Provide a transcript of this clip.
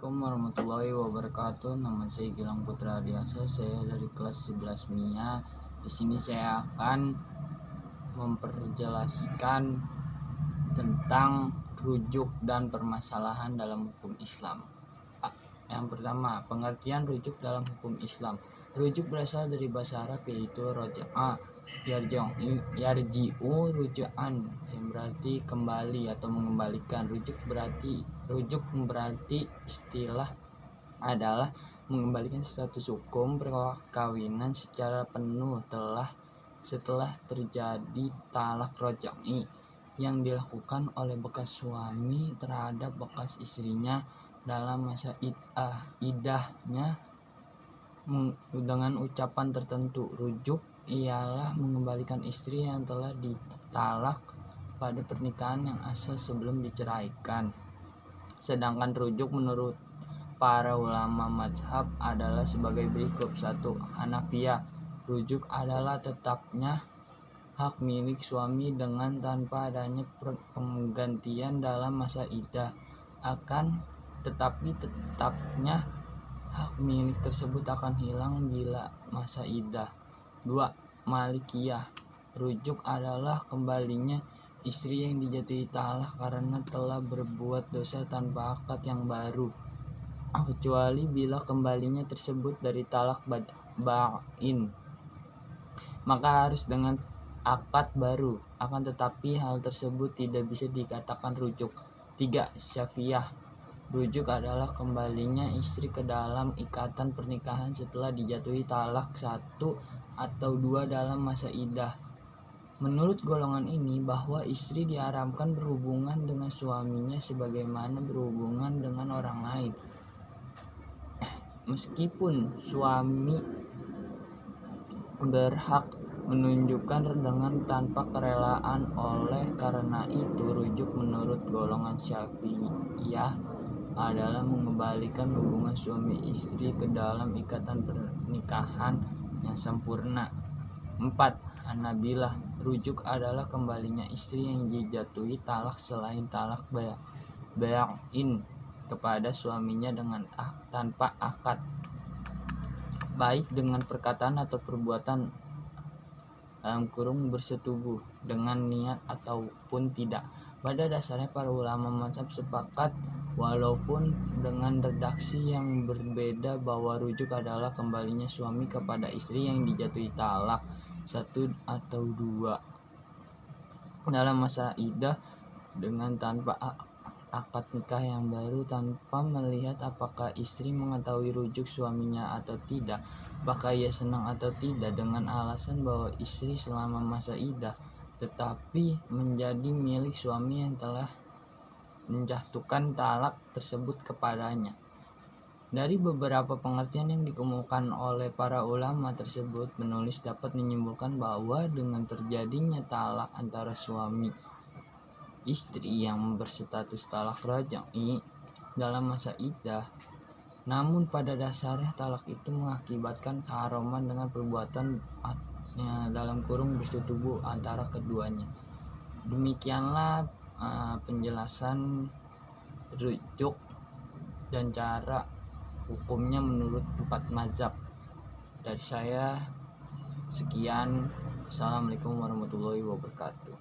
Assalamualaikum warahmatullahi wabarakatuh. Nama saya Gilang Putra Adiasa. Saya dari kelas 11 MIA. Di sini saya akan memperjelaskan tentang rujuk dan permasalahan dalam hukum Islam. Yang pertama, pengertian rujuk dalam hukum Islam. Rujuk berasal dari bahasa Arab yaitu roja'a, yarji'u rujukan, yang berarti kembali atau mengembalikan. Rujuk berarti istilah adalah mengembalikan status hukum perkawinan secara penuh setelah terjadi talak roja'i yang dilakukan oleh bekas suami terhadap bekas istrinya dalam masa idahnya dengan ucapan tertentu. Rujuk ialah mengembalikan istri yang telah ditalak pada pernikahan yang asal sebelum diceraikan. Sedangkan rujuk menurut para ulama mazhab adalah sebagai berikut. 1. Hanafiyah, rujuk adalah tetapnya hak milik suami dengan tanpa adanya penggantian dalam masa iddah. Tetapi tetapnya hak milik tersebut akan hilang bila masa iddah. 2. Malikiyah, rujuk adalah kembalinya istri yang dijatuhi talak karena telah berbuat dosa tanpa akad yang baru, kecuali bila kembalinya tersebut dari talak ba'in, maka harus dengan akad baru. Akan tetapi hal tersebut tidak bisa dikatakan rujuk. 3. Syafiyah, rujuk adalah kembalinya istri ke dalam ikatan pernikahan setelah dijatuhi talak 1 atau 2 dalam masa iddah. Menurut golongan ini, bahwa istri diharamkan berhubungan dengan suaminya sebagaimana berhubungan dengan orang lain, meskipun suami berhak menunjukkan dengan tanpa kerelaan. Oleh karena itu, rujuk menurut golongan Syafi'iyah adalah mengembalikan hubungan suami istri ke dalam ikatan pernikahan yang sempurna. 4. Hanabilah, rujuk adalah kembalinya istri yang dijatuhi talak selain talak ba'in kepada suaminya tanpa akad, baik dengan perkataan atau perbuatan bersetubuh dengan niat ataupun tidak. Pada dasarnya para ulama mazhab sepakat, walaupun dengan redaksi yang berbeda, bahwa rujuk adalah kembalinya suami kepada istri yang dijatuhi talak 1 atau 2 dalam masa iddah dengan tanpa akad nikah yang baru, tanpa melihat apakah istri mengetahui rujuk suaminya atau tidak, apakah ia senang atau tidak, dengan alasan bahwa istri selama masa iddah tetapi menjadi milik suami yang telah menjatuhkan talak tersebut kepadanya. Dari beberapa pengertian yang dikemukakan oleh para ulama tersebut, penulis dapat menyimpulkan bahwa dengan terjadinya talak antara suami istri yang berstatus talak roja'i dalam masa iddah, namun pada dasarnya talak itu mengakibatkan keharaman dengan perbuatan bersetubuh antara keduanya. Demikianlah penjelasan rujuk dan cara hukumnya menurut 4 mazhab. Dari saya sekian. Assalamualaikum warahmatullahi wabarakatuh.